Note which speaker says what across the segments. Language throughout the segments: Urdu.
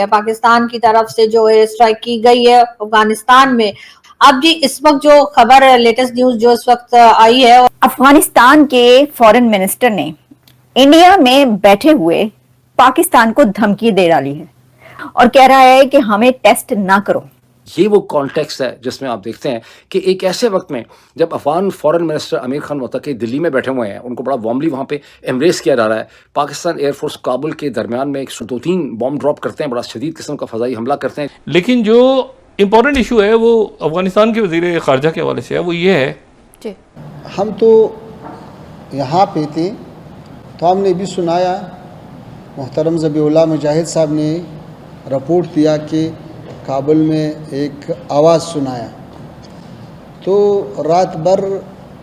Speaker 1: پاکستان کی طرف سے جو ایئر اسٹرائک کی گئی ہے افغانستان میں. اب جی اس وقت جو خبر لیٹسٹ نیوز جو اس وقت آئی ہے،
Speaker 2: افغانستان کے فورن منسٹر نے انڈیا میں بیٹھے ہوئے پاکستان کو دھمکی دے ڈالی ہے اور کہہ رہا ہے کہ ہمیں ٹیسٹ نہ کرو.
Speaker 3: یہ وہ کانٹیکسٹ ہے جس میں آپ دیکھتے ہیں کہ ایک ایسے وقت میں جب افغان فورن منسٹر امیر خان متقی دلی میں بیٹھے ہوئے ہیں، ان کو بڑا وارملی وہاں پہ ایمبریس کیا جا رہا ہے. پاکستان ایئر فورس کابل کے درمیان میں 102-3 بام ڈراپ کرتے ہیں، بڑا شدید قسم کا فضائی حملہ کرتے ہیں.
Speaker 4: لیکن جو امپورٹنٹ ایشو ہے وہ افغانستان کے وزیر خارجہ کے حوالے سے ہے، وہ یہ ہے
Speaker 5: ہم تو یہاں پہ تھے تو ہم نے بھی سنایا، محترم ذبیح اللہ مجاہد صاحب نے رپورٹ دیا کہ کابل میں ایک آواز سنایا، تو رات بھر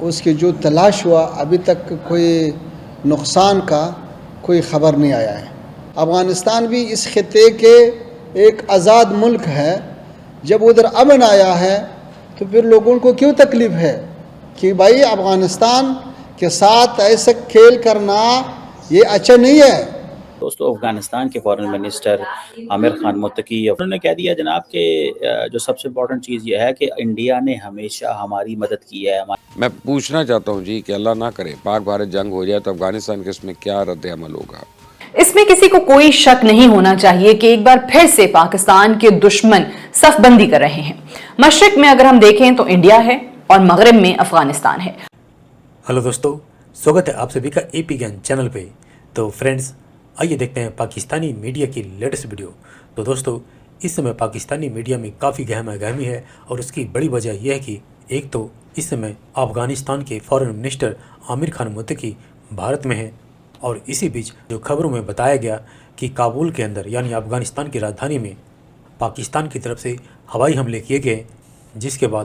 Speaker 5: اس کی جو تلاش ہوا ابھی تک کوئی نقصان کا کوئی خبر نہیں آیا ہے. افغانستان بھی اس خطے کے ایک آزاد ملک ہے، جب ادھر امن آیا ہے تو پھر لوگوں کو کیوں تکلیف ہے کہ بھائی افغانستان کے ساتھ ایسا کھیل کرنا یہ اچھا نہیں ہے.
Speaker 6: دوستو، افغانستان کے فورن منسٹر عامر خان متقی انہوں نے کہہ دیا جناب کہ جو سب سے امپورٹنٹ چیز یہ ہے کہ انڈیا نے ہمیشہ ہماری مدد کی ہے.
Speaker 7: میں پوچھنا چاہتا ہوں جی کہ اللہ نہ کرے پاک بھارت جنگ ہو جائے تو افغانستان کے اس میں کیا رد عمل ہوگا؟
Speaker 8: اس میں کسی کو کوئی شک نہیں ہونا چاہیے کہ ایک بار پھر سے پاکستان کے دشمن صف بندی کر رہے ہیں. مشرق میں اگر ہم دیکھیں تو انڈیا ہے اور مغرب میں افغانستان ہے.
Speaker 9: ہلو دوستو، سواگت ہے آپ سبھی کا اے پی گیان چینل پہ. تو فرینڈز، آئیے دیکھتے ہیں پاکستانی میڈیا کی لیٹسٹ ویڈیو. تو دوستو، اس سمے پاکستانی میڈیا میں کافی گہما گہمی ہے، اور اس کی بڑی وجہ یہ ہے کہ ایک تو اس سمے افغانستان کے فورن منسٹر عامر خان متقی بھارت میں ہیں، اور اسی بیچ جو خبروں میں بتایا گیا کہ کابل کے اندر یعنی افغانستان کی راجدھانی میں پاکستان کی طرف سے ہوائی حملے کیے گئے، جس کے بعد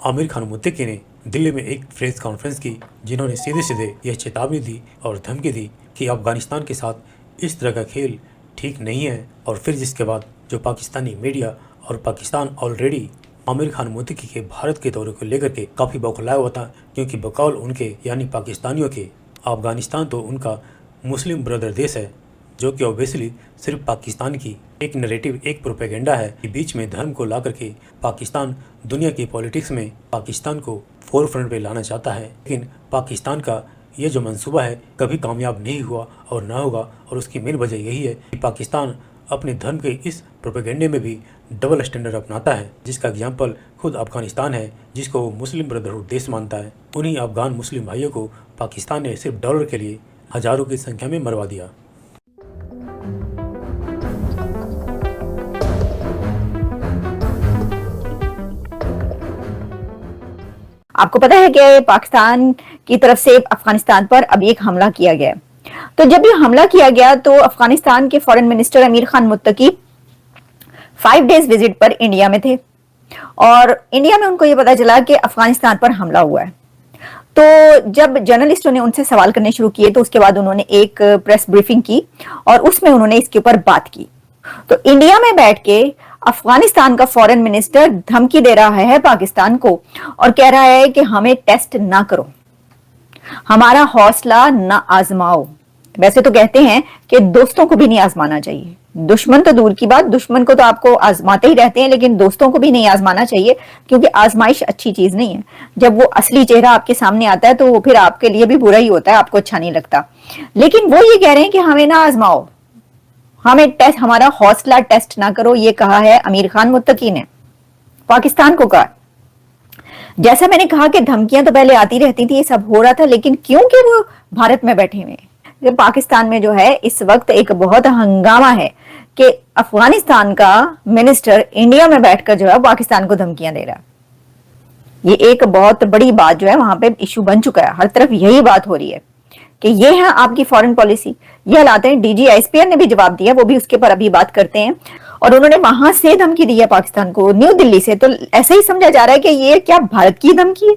Speaker 9: عامر خان متقی نے دلی میں ایک پریس کانفرنس کی، جنہوں نے سیدھے سیدھے یہ چیتاونی دی اور دھمکی دی کہ افغانستان کے ساتھ اس طرح کا کھیل ٹھیک نہیں ہے. اور پھر جس کے بعد جو پاکستانی میڈیا اور پاکستان آلریڈی عامر خان متقی کے بھارت کے دورے کو لے کر کے کافی بوکھلایا ہوا تھا، کیونکہ بقول ان کے یعنی پاکستانیوں کے افغانستان تو ان کا مسلم بردر دیش ہے، جو کہ اوبیسلی صرف پاکستان کی ایک نریٹو، ایک پروپیگنڈا ہے کہ بیچ میں دھرم کو لا کر کے پاکستان دنیا کی پولیٹکس میں پاکستان کو فور فرنٹ پہ لانا چاہتا ہے. لیکن پاکستان کا یہ جو منصوبہ ہے کبھی کامیاب نہیں ہوا اور نہ ہوگا، اور اس کی مین وجہ یہی ہے کہ پاکستان اپنے دھرم کے اس پروپیگنڈے میں بھی ڈبل اسٹینڈرڈ اپناتا ہے، جس کا اگزامپل خود افغانستان ہے، جس کو وہ مسلم بردرہڈ دیش مانتا ہے. انہی افغان مسلم بھائیوں کو پاکستان نے صرف ڈالر کے لیے ہزاروں کی سنکھیا میں مروا دیا.
Speaker 2: آپ کو پتا ہے کہ پاکستان کی طرف سے افغانستان پر اب ایک حملہ کیا گیا. تو جب یہ حملہ کیا گیا تو افغانستان کے فورن منسٹر امیر خان متقی 5 ڈیز وزٹ پر انڈیا میں تھے، اور انڈیا میں ان کو یہ پتا چلا کہ افغانستان پر حملہ ہوا ہے. تو جب جرنلسٹوں نے ان سے سوال کرنے شروع کیے تو اس کے بعد انہوں نے ایک پریس بریفنگ کی، اور اس میں انہوں نے اس کے اوپر بات کی. تو انڈیا میں بیٹھ کے افغانستان کا فورن منسٹر دھمکی دے رہا ہے پاکستان کو، اور کہہ رہا ہے کہ ہمیں ٹیسٹ نہ کرو، ہمارا حوصلہ نہ آزماؤ. ویسے تو کہتے ہیں کہ دوستوں کو بھی نہیں آزمانا چاہیے، دشمن تو دور کی بات، دشمن کو تو آپ کو آزماتے ہی رہتے ہیں، لیکن دوستوں کو بھی نہیں آزمانا چاہیے، کیونکہ آزمائش اچھی چیز نہیں ہے. جب وہ اصلی چہرہ آپ کے سامنے آتا ہے تو وہ پھر آپ کے لیے بھی برا ہی ہوتا ہے، آپ کو اچھا نہیں لگتا. لیکن وہ یہ کہہ رہے ہیں کہ ہمیں نہ آزماؤ، ہمیں ٹیسٹ، ہمارا حوصلہ ٹیسٹ نہ کرو. یہ کہا ہے امیر خان متقی نے، پاکستان کو کہا. جیسا میں نے کہا کہ دھمکیاں تو پہلے آتی رہتی تھی، یہ سب ہو رہا تھا، لیکن کیونکہ وہ بھارت میں بیٹھے ہوئے، پاکستان میں جو ہے اس وقت ایک بہت ہنگامہ ہے کہ افغانستان کا منسٹر انڈیا میں بیٹھ کر جو ہے پاکستان کو دھمکیاں دے رہا. یہ ایک بہت بڑی بات جو ہے وہاں پہ ایشو بن چکا ہے، ہر طرف یہی بات ہو رہی ہے کہ یہ ہے آپ کی فورن پالیسی. یہ حالات ہیں. D G S P R نے بھی جواب دیا، وہ بھی اس کے پر ابھی بات کرتے ہیں، اور انہوں نے وہاں سے دھمکی دی ہے پاکستان کو، نیو دلی سے. تو ایسے ہی سمجھا جا رہا ہے کہ یہ کیا بھارت کی دھمکی ہے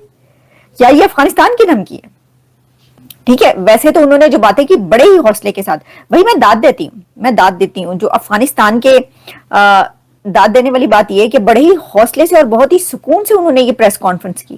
Speaker 2: یا یہ افغانستان کی دھمکی ہے. ٹھیک ہے، ویسے تو انہوں نے جو باتیں کی بڑے ہی حوصلے کے ساتھ، وہی میں داد دیتی ہوں جو افغانستان کے داد دینے والی بات یہ ہے کہ بڑے ہی حوصلے سے اور بہت ہی سکون سے انہوں نے یہ پریس کانفرنس کی.